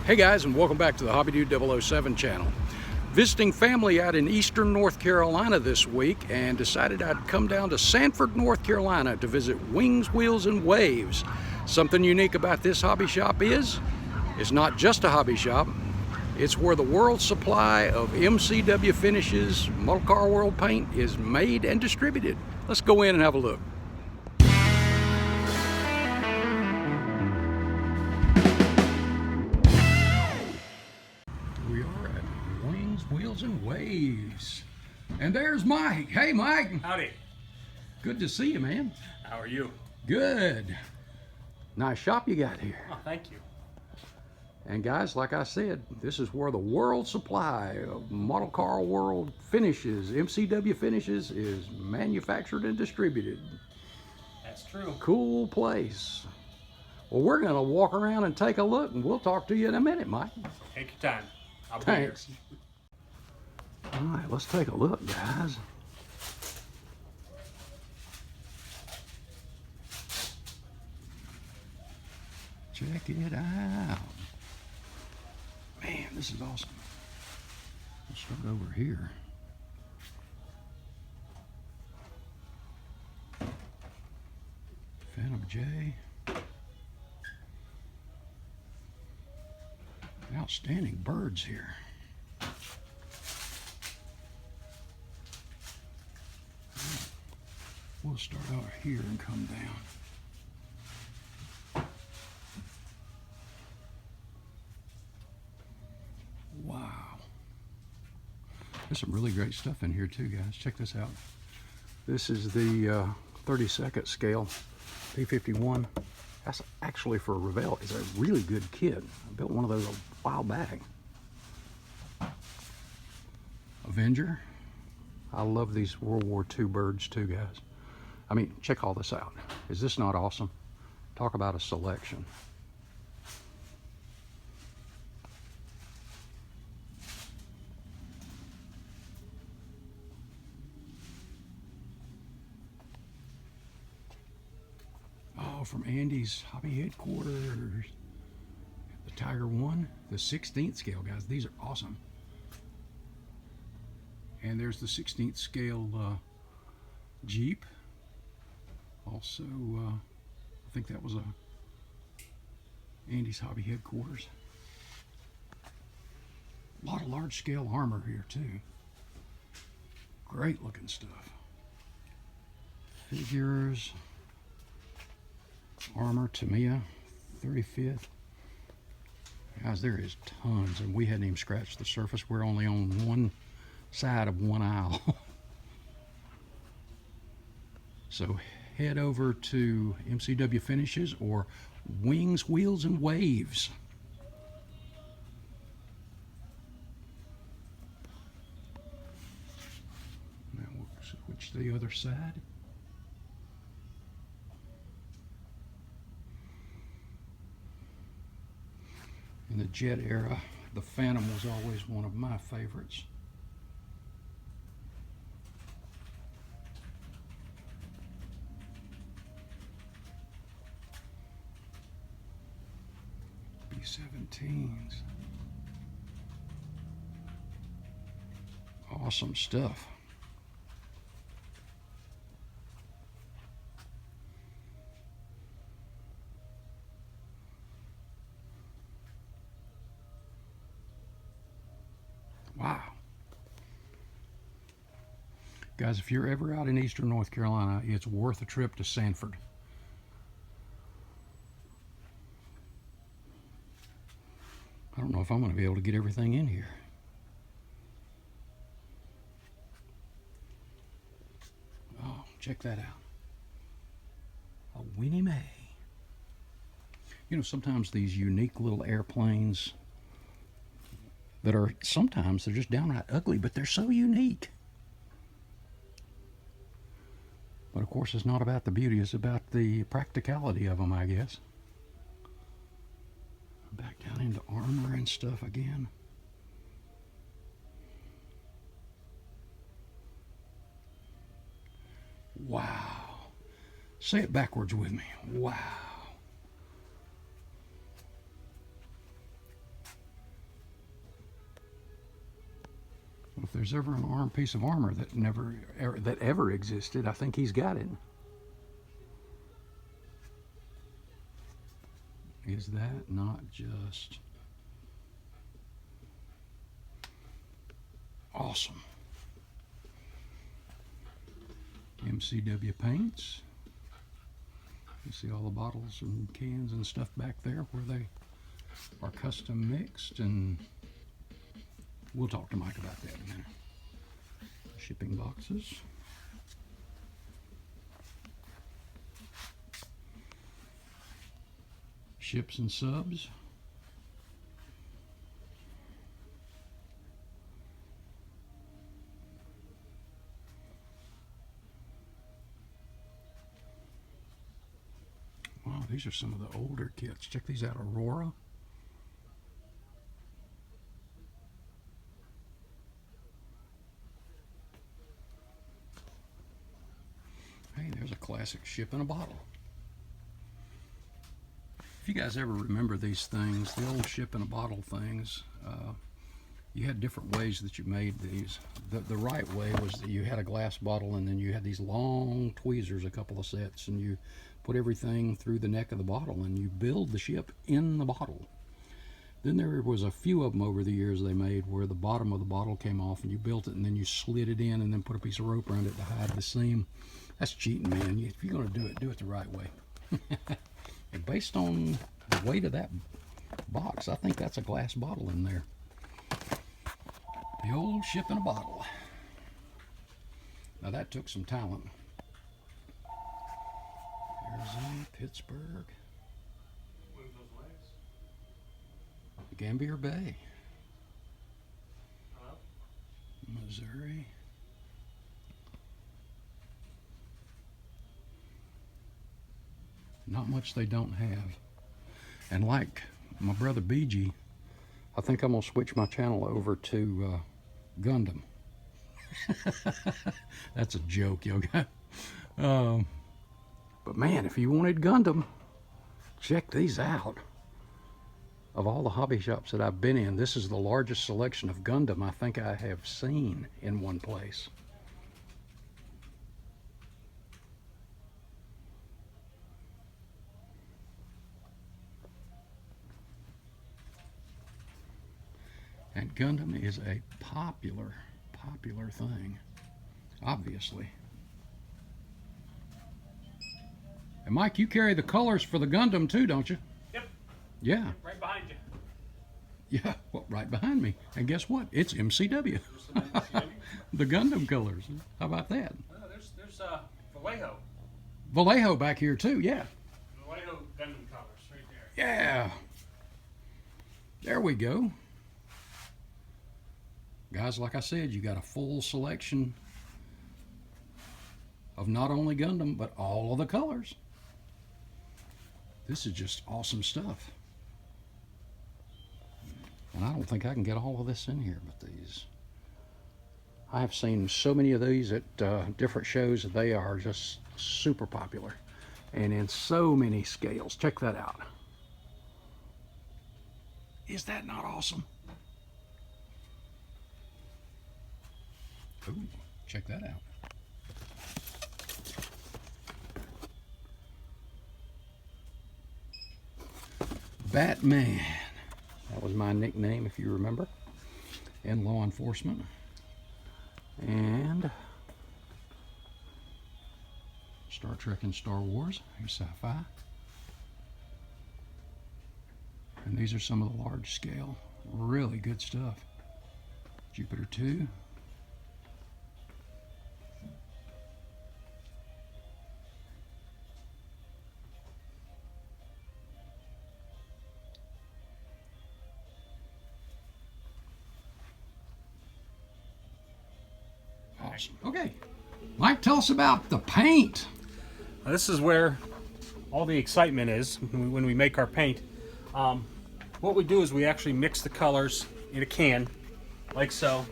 Hey guys, and welcome back to the HobbyDude 007 channel. Visiting family out in eastern North Carolina this week and decided I'd come down to Sanford, North Carolina to visit Wings, Wheels, and Waves. Something unique about this hobby shop is, it's not just a hobby shop, it's where the world's supply of MCW finishes, Model Car World paint is made and distributed. Let's go in and have a look. We are at Wings, Wheels, and Waves. And there's Mike. Hey, Mike. Howdy. Good to see you, man. How are you? Good. Nice shop you got here. Oh, thank you. And guys, like I said, this is where the world supply of Model Car World finishes, MCW finishes, is manufactured and distributed. That's true. Cool place. Well, we're going to walk around and take a look, and we'll talk to you in a minute, Mike. Take your time. I'll be Thanks. here. All right, let's take a look, guys. Check it out. Man, this is awesome. Let's start over here. Phantom J. Outstanding birds here. We'll start out here and come down. Wow. There's some really great stuff in here too, guys. Check this out. This is the 32nd scale P51. That's actually for Revell. It's a really good kit. I built one of those a while back. Avenger. I love these World War II birds too, guys. I mean, check all this out. Is this not awesome? Talk about a selection. Oh, from Andy's Hobby Headquarters. The Tiger 1, the 16th scale, guys. These are awesome. And there's the 16th scale Jeep. Also, I think that was Andy's Hobby Headquarters. A lot of large scale armor here too. Great looking stuff. Figures. Armor, Tamiya, 35th. Guys, there is tons, and we hadn't even scratched the surface. We're only on one side of one aisle. So head over to MCW Finishes or Wings, Wheels, and Waves. Now we'll switch to the other side. In the jet era, the Phantom was always one of my favorites. B-17s. Awesome stuff. Wow. Guys, if you're ever out in eastern North Carolina, it's worth a trip to Sanford. I don't know if I'm going to be able to get everything in here. Oh, check that out. A Winnie Mae. You know, sometimes these unique little airplanes that are, sometimes they're just downright ugly, but they're so unique. But of course, it's not about the beauty, it's about the practicality of them, I guess. Back down into armor and stuff again. Wow. Say it backwards with me. Wow. there's ever an piece of armor that ever existed, I think he's got it. Is that not just awesome? MCW paints. You see all the bottles and cans and stuff back there where they are custom mixed, and we'll talk to Mike about that in a minute. Shipping boxes. Ships and subs. Wow, these are some of the older kits. Check these out, Aurora. Hey, there's a classic ship in a bottle. If you guys ever remember these things, the old ship in a bottle things, you had different ways that you made these. The right way was that you had a glass bottle and then you had these long tweezers, a couple of sets, and you put everything through the neck of the bottle and you build the ship in the bottle. Then there was a few of them over the years they made where the bottom of the bottle came off and you built it and then you slid it in and then put a piece of rope around it to hide the seam. That's cheating, man. If you're going to do it the right way. And based on the weight of that box, I think that's a glass bottle in there. The old ship in a bottle. Now that took some talent. Arizona, Pittsburgh. Gambier Bay. Missouri. Not much they don't have. And like my brother BG, I think I'm gonna switch my channel over to Gundam. That's a joke, yo guys. But man, if you wanted Gundam, check these out. Of all the hobby shops that I've been in, this is the largest selection of Gundam I think I have seen in one place. And Gundam is a popular thing, obviously. And Mike, you carry the colors for the Gundam too, don't you? Yep. Yeah. Right behind you. Yeah, well, right behind me. And guess what? It's MCW. The Gundam colors. How about that? There's Vallejo. Vallejo back here too, yeah. Vallejo Gundam colors right there. Yeah. There we go. Guys, like I said, you got a full selection of not only Gundam, but all of the colors. This is just awesome stuff. And I don't think I can get all of this in here, but these. I have seen so many of these at different shows that they are just super popular. And in so many scales. Check that out. Is that not awesome? Ooh, check that out. Batman. That was my nickname, if you remember, in law enforcement. And Star Trek and Star Wars. Here's sci-fi. And these are some of the large scale, really good stuff. Jupiter 2. Awesome. Okay, Mike, tell us about the paint. Now, this is where all the excitement is when we make our paint. What we do is we actually mix the colors in a can, like so,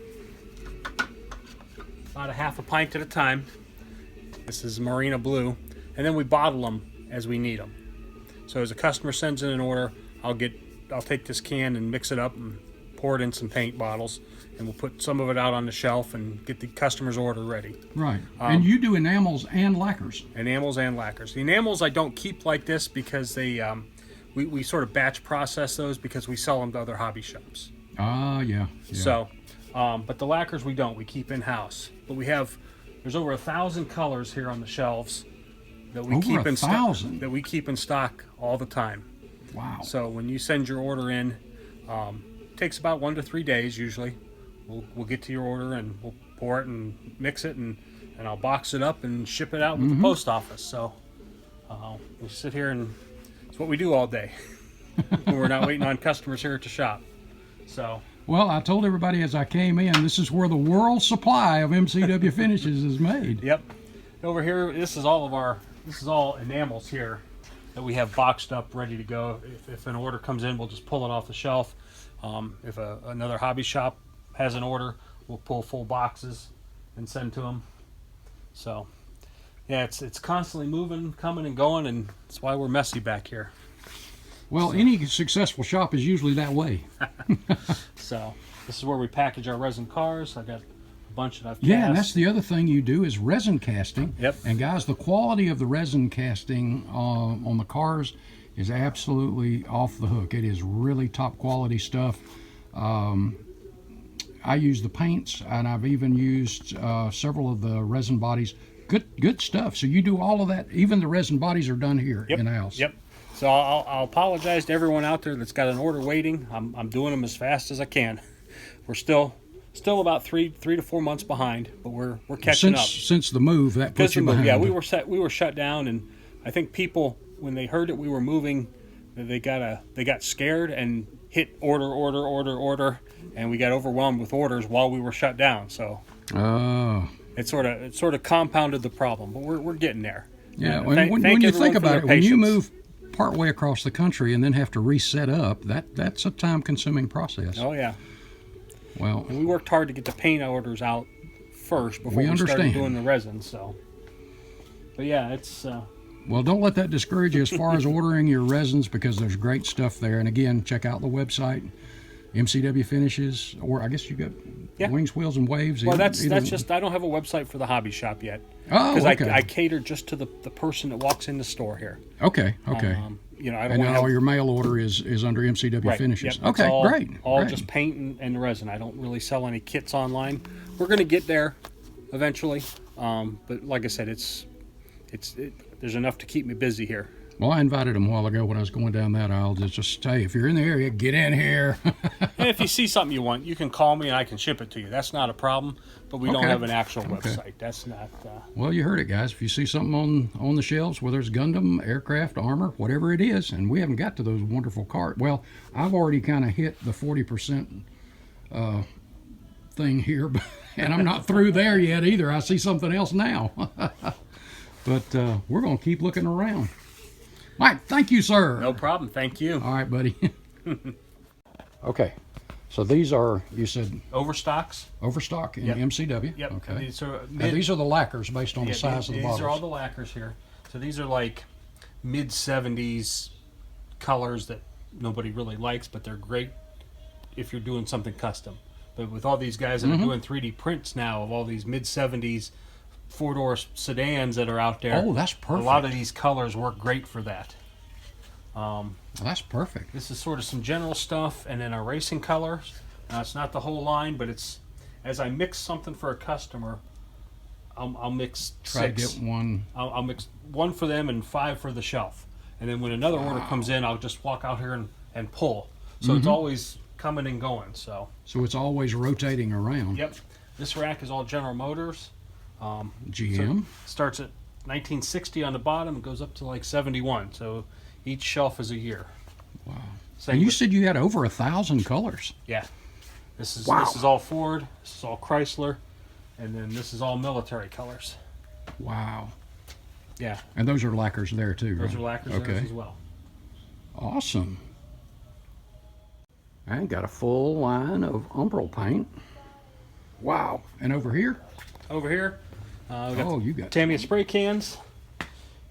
about a half a pint at a time. This is Marina Blue, and then we bottle them as we need them. So as a customer sends in an order, I'll take this can and mix it up and pour it in some paint bottles, and we'll put some of it out on the shelf and get the customer's order ready. Right. And you do enamels and lacquers. Enamels and lacquers. The enamels I don't keep like this because they we sort of batch process those because we sell them to other hobby shops. Ah, yeah. So, but the lacquers we don't. We keep in-house. But there's over 1,000 colors here on the shelves that we keep in stock. That we keep in stock all the time. Wow. So when you send your order in, it takes about 1 to 3 days usually. We'll get to your order and we'll pour it and mix it and I'll box it up and ship it out with the post office. So we sit here and it's what we do all day when we're not waiting on customers here to shop. So. Well, I told everybody as I came in, this is where the world supply of MCW finishes is made. Yep. Over here, this is all enamels here that we have boxed up, ready to go. If an order comes in, we'll just pull it off the shelf. If another hobby shop has an order, we'll pull full boxes and send to them. So, yeah, it's constantly moving, coming and going, and that's why we're messy back here. Well, any successful shop is usually that way. So, this is where we package our resin cars. I got a bunch that I've cast. Yeah, and that's the other thing you do is resin casting. Yep. And guys, the quality of the resin casting on the cars is absolutely off the hook. It is really top quality stuff. I use the paints, and I've even used several of the resin bodies. Good stuff. So you do all of that. Even the resin bodies are done here in-house. Yep. So I'll apologize to everyone out there that's got an order waiting. I'm doing them as fast as I can. We're still about 3 to 4 months behind, but we're catching up. Since the move, that puts you behind. Yeah, we were shut down, and I think people, when they heard that we were moving, they got scared and hit order, and we got overwhelmed with orders while we were shut down. So it sort of compounded the problem, but we're getting there. Yeah, when you think about it, when you move part way across the country and then have to reset up, that's a time-consuming process. Oh yeah. Well, and we worked hard to get the paint orders out first before we started doing the resin. So, but yeah, it's. Well, don't let that discourage you as far as ordering your resins, because there's great stuff there. And again, check out the website, MCW Finishes, or I guess you got Wings, Wheels, and Waves. Well, that's just, I don't have a website for the hobby shop yet. Oh, because okay. I cater just to the person that walks in the store here. Okay. I don't and all your mail order is under MCW Finishes. Yep, okay, great. All just paint and resin. I don't really sell any kits online. We're going to get there eventually, but like I said, there's enough to keep me busy here. Well, I invited them a while ago when I was going down that aisle to just say, if you're in the area, get in here. And if you see something you want, you can call me and I can ship it to you. That's not a problem, but we don't have an actual website. That's not... Well, you heard it, guys. If you see something on the shelves, whether it's Gundam, aircraft, armor, whatever it is, and we haven't got to those wonderful cards. Well, I've already kind of hit the 40% thing here, and I'm not through there yet either. I see something else now. But we're going to keep looking around. Mike, thank you, sir. No problem. Thank you. All right, buddy. Okay. So these are, you said... Overstocks. Overstock in MCW. Yep. Okay. These are, these are the lacquers based on the size of the bottles. These are all the lacquers here. So these are like mid-70s colors that nobody really likes, but they're great if you're doing something custom. But with all these guys that are doing 3D prints now of all these mid-70s four-door sedans that are out there. Oh, that's perfect. A lot of these colors work great for that. That's perfect. This is sort of some general stuff, and then our racing colors. Now, it's not the whole line, but it's, as I mix something for a customer, I'll mix Try six. to get one. I'll mix 1 for them and 5 for the shelf. And then when another order comes in, I'll just walk out here and pull. So it's always coming and going. So it's always rotating around. Yep. This rack is all General Motors. GM. So starts at 1960 on the bottom and goes up to like 71. So each shelf is a year. Wow. And you said you had over 1,000 colors. Yeah. This is all Ford. This is all Chrysler, and then this is all military colors. Wow. Yeah. And those are lacquers there too, right? Those are lacquers there as well. Awesome. I got a full line of umbral paint. Wow. And over here? Over here, you got Tamiya spray cans,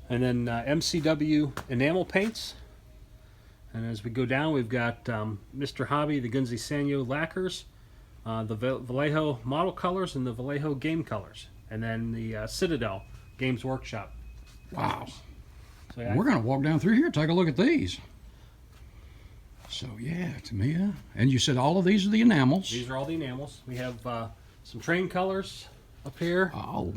and then MCW enamel paints, And as we go down, we've got Mr. Hobby, the Gunzi Sanyo lacquers, the Vallejo model colors, and the Vallejo game colors. And then the Citadel Games Workshop. Wow. So, yeah, We're going to walk down through here and take a look at these. So, yeah, Tamia. And you said all of these are the enamels. These are all the enamels. We have some train colors up here. Oh.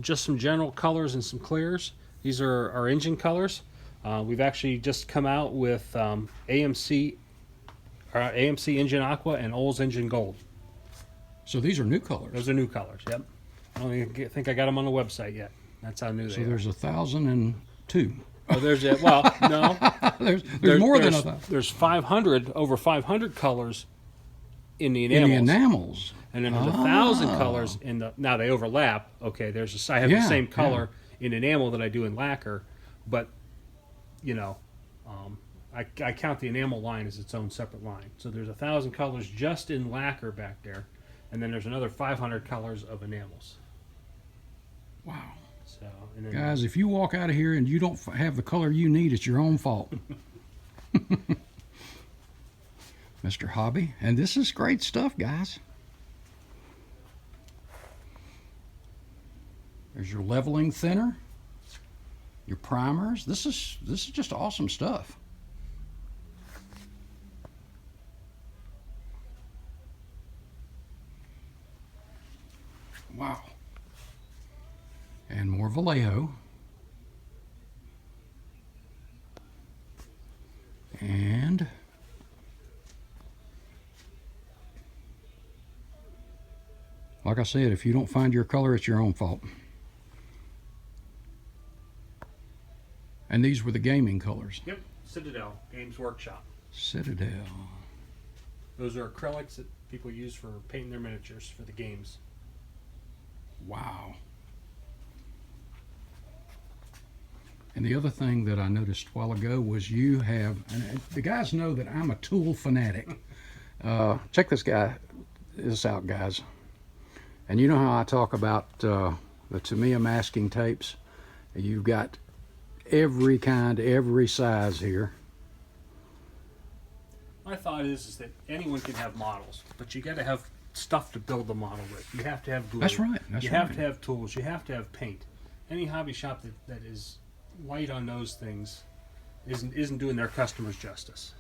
Just some general colors and some clears. These are our engine colors. We've actually just come out with AMC Engine Aqua and Olds Engine Gold. So these are new colors. Those are new colors, yep. I don't even think I got them on the website yet. That's how new they are. So there's 1,002. Oh, there's a, well, no. there's more than 1,000. There's over 500 colors in the In enamels. the enamels. And then there's 1,000 colors in the. Now they overlap. Okay, I have the same color in enamel that I do in lacquer, but you know, I count the enamel line as its own separate line. So there's 1,000 colors just in lacquer back there, and then there's another 500 colors of enamels. Wow. So, and then, Guys, if you walk out of here and you don't have the color you need, it's your own fault. Mr. Hobby. And this is great stuff, guys. There's your leveling thinner, your primers. This is just awesome stuff. Wow. And more Vallejo. And like I said, if you don't find your color, it's your own fault. And these were the gaming colors. Yep, Citadel Games Workshop. Citadel. Those are acrylics that people use for painting their miniatures for the games. Wow. And the other thing that I noticed a while ago was you have, and the guys know that I'm a tool fanatic. Check this out, guys. And you know how I talk about the Tamiya masking tapes? You've got every kind, every size here. My thought is that anyone can have models, but you got to have stuff to build the model with. You have to have glue. That's right. You have to have tools. You have to have paint. Any hobby shop that is light on those things isn't doing their customers justice.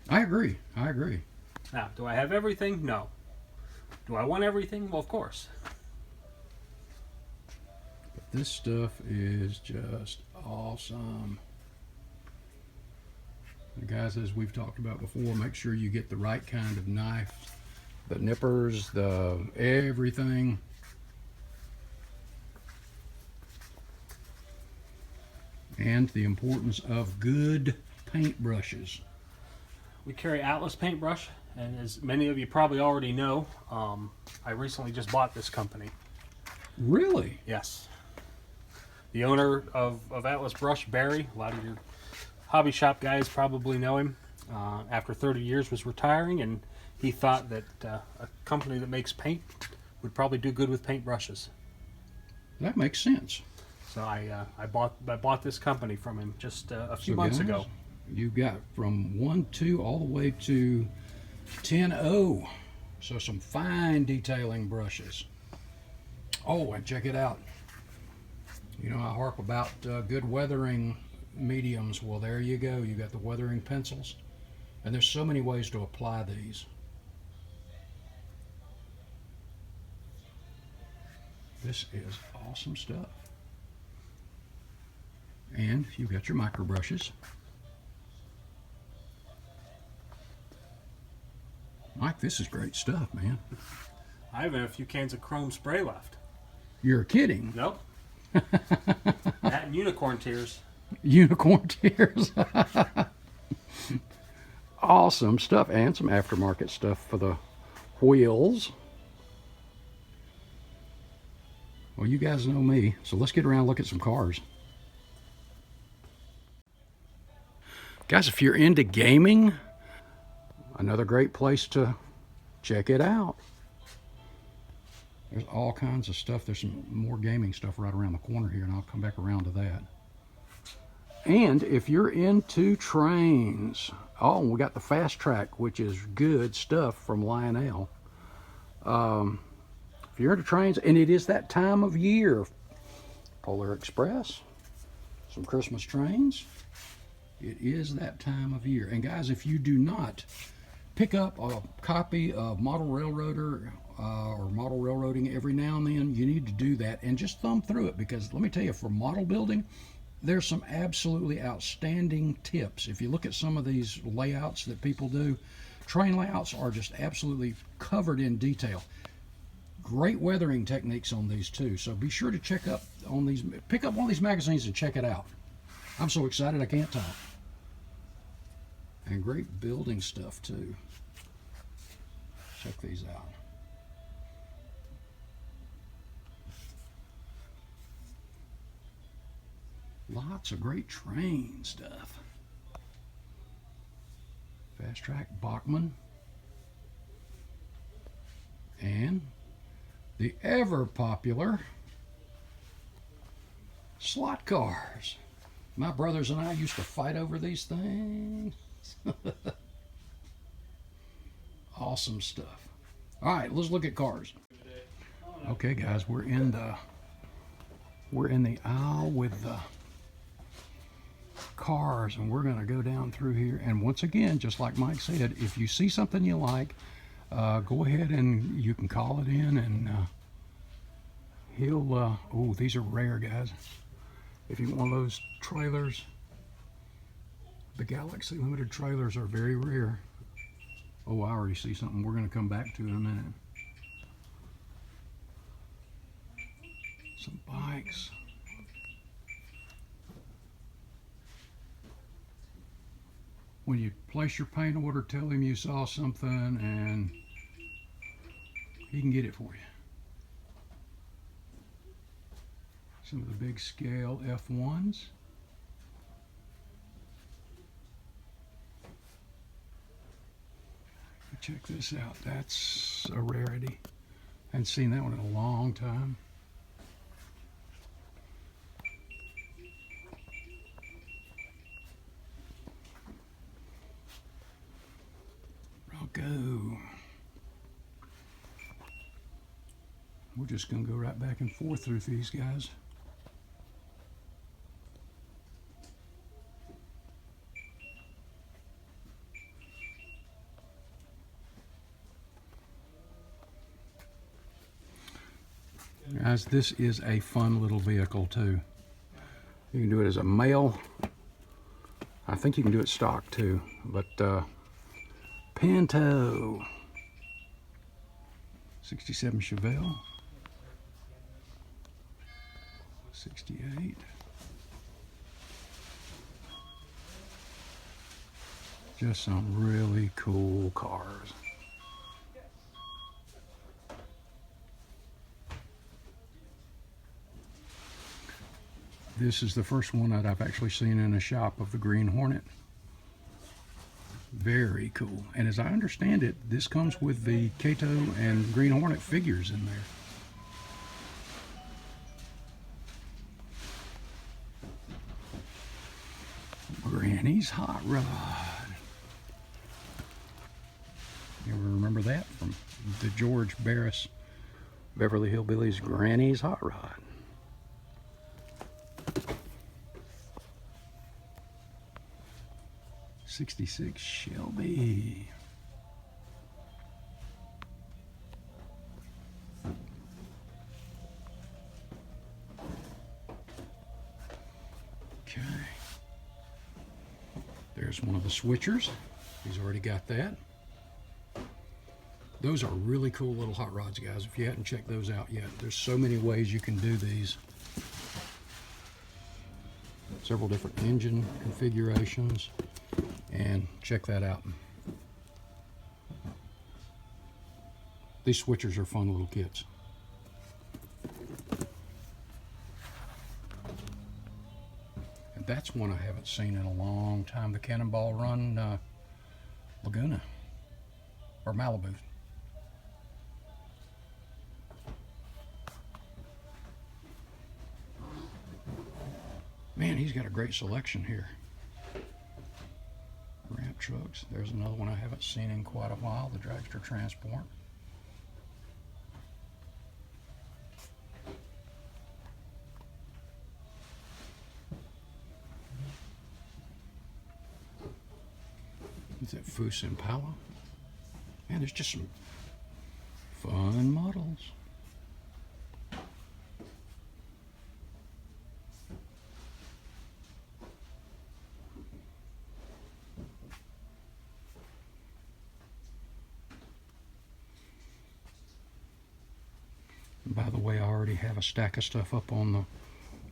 I agree. Now, do I have everything? No. Do I want everything? Well, of course. But this stuff is just awesome. And guys, as we've talked about before, make sure you get the right kind of knife, the nippers, the everything. And the importance of good paint brushes. We carry Atlas paintbrush, and as many of you probably already know, I recently just bought this company. Really? Yes. The owner of Atlas Brush, Barry, a lot of your hobby shop guys probably know him. After 30 years was retiring, and he thought that a company that makes paint would probably do good with paint brushes. That makes sense. So I bought this company from him just a few months ago. You've got from 1.2 all the way to 10.0. So some fine detailing brushes. Oh, and check it out. You know, I harp about good weathering mediums. Well, there you go. You got the weathering pencils. And there's so many ways to apply these. This is awesome stuff. And you've got your micro brushes. Mike, this is great stuff, man. I have a few cans of chrome spray left. You're kidding. Nope. That and unicorn tears. Unicorn tears. Awesome stuff. And some aftermarket stuff for the wheels. Well, you guys know me, so let's get around and look at some cars. Guys, if you're into gaming, another great place to check it out. There's all kinds of stuff. There's some more gaming stuff right around the corner here, and I'll come back around to that. And if you're into trains, oh, we got the Fast Track, which is good stuff from Lionel. If you're into trains, and it is that time of year, Polar Express, some Christmas trains. It is that time of year. And guys, if you do not pick up a copy of Model Railroader or Model Railroading every now and then, you need to do that and just thumb through it, because let me tell you, for model building, there's some absolutely outstanding tips. If you look at some of these layouts that people do, train layouts are just absolutely covered in detail. Great weathering techniques on these too. So be sure to check up on these, pick up one of these magazines and check it out. I'm so excited I can't talk. And great building stuff too. Check these out. Lots of great train stuff. Fast Track, Bachmann, and the ever popular slot cars. My brothers and I used to fight over these things. Awesome stuff. All right, let's look at cars. Okay, guys, we're in the aisle with the cars, and we're going to go down through here. And once again, just like Mike said, if you see something you like, go ahead and you can call it in, and he'll oh, these are rare, guys. If you want those trailers, the Galaxy Limited trailers are very rare. Oh, I already see something we're going to come back to in a minute. Some bikes. When you place your paint order, tell him you saw something and he can get it for you. Some of the big scale F1s. Check this out. That's a rarity. I haven't seen that one in a long time. Go. We're just going to go right back and forth through these guys. Guys, this is a fun little vehicle too. You can do it as a male. I think you can do it stock too, but Pinto, 67 Chevelle, 68. Just some really cool cars. This is the first one that I've actually seen in a shop of the Green Hornet. Very cool. And as I understand it, this comes with the Kato and Green Hornet figures in there. Granny's Hot Rod. You ever remember that from the George Barris Beverly Hillbillies Granny's Hot Rod? '66 Shelby. Okay. There's one of the switchers. He's already got that. Those are really cool little hot rods, guys. If you hadn't checked those out yet, there's so many ways you can do these. Several different engine configurations. And check that out. These switchers are fun little kits. And that's one I haven't seen in a long time, the Cannonball Run Laguna, or Malibu. Man, he's got a great selection here. Ramp trucks. There's another one I haven't seen in quite a while, the Dragster Transport. Is that Foose Impala? Man, there's just some fun models. By the way, I already have a stack of stuff up on the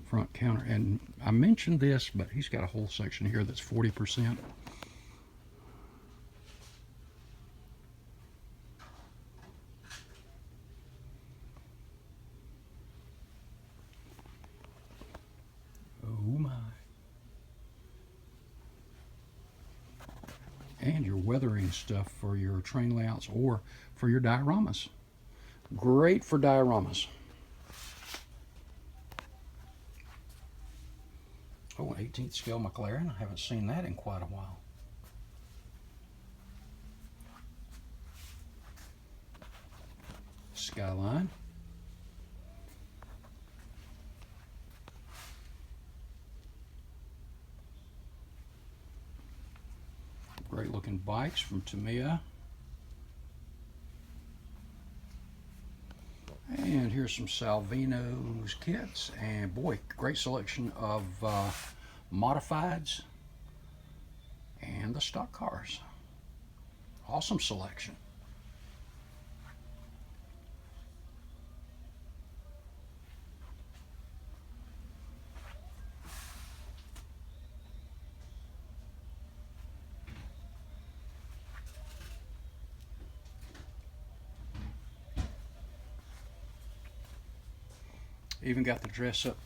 front counter, and I mentioned this, but he's got a whole section here that's 40%. Oh my. And your weathering stuff for your train layouts or for your dioramas. Great for dioramas. Oh, an 18th scale McLaren. I haven't seen that in quite a while. Skyline. Great looking bikes from Tamiya. And here's some Salvino's kits, and boy, great selection of modifieds and the stock cars. Awesome selection. Even got the dress up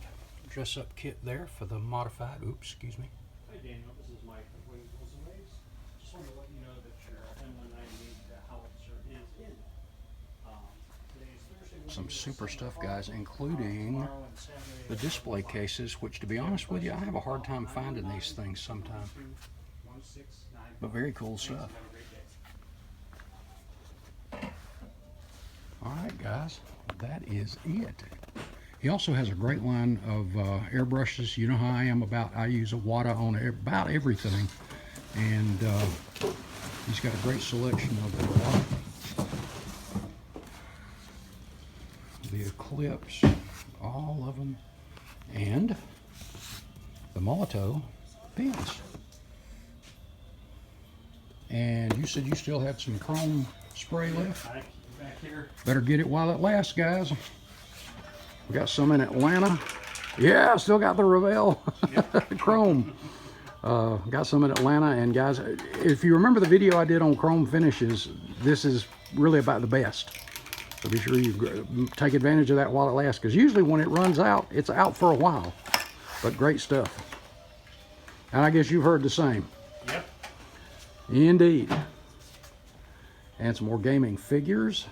kit there for the modified. Oops, excuse me. Hi Daniel, this is Mike from Wings, Wheels and Waves. Just wanted to let you know that your M198 howitzer is in. Today is Thursday. Some super stuff, guys, including the display cases, which, to be honest with you, I have a hard time finding these things sometimes. But very cool stuff. All right, guys, that is it. He also has a great line of airbrushes. You know how I am about, I use a Wada on about everything. And he's got a great selection of the Eclipse, all of them, and the Molotov pins. And you said you still had some chrome spray left? Back here. Better get it while it lasts, guys. We got some in Atlanta. Yeah, still got the Revell chrome. Got some in Atlanta, and guys, if you remember the video I did on chrome finishes, this is really about the best. So be sure you take advantage of that while it lasts, because usually when it runs out, it's out for a while. But great stuff. And I guess you've heard the same. Yep. Indeed. And some more gaming figures.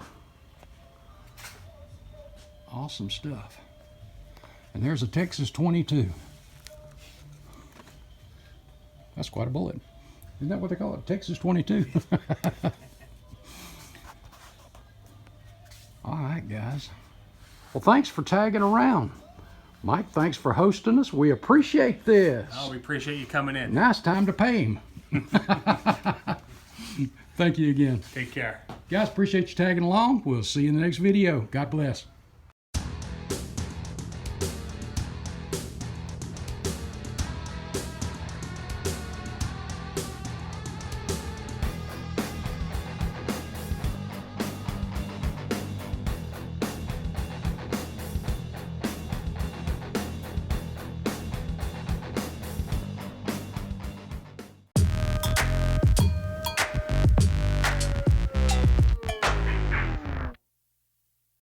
Awesome stuff. And there's a Texas 22. That's quite a bullet. Isn't that what they call it? Texas 22. All right, guys. Well, thanks for tagging around. Mike, thanks for hosting us. We appreciate this. Oh, we appreciate you coming in. Now it's time to pay him. Thank you again. Take care. Guys, appreciate you tagging along. We'll see you in the next video. God bless.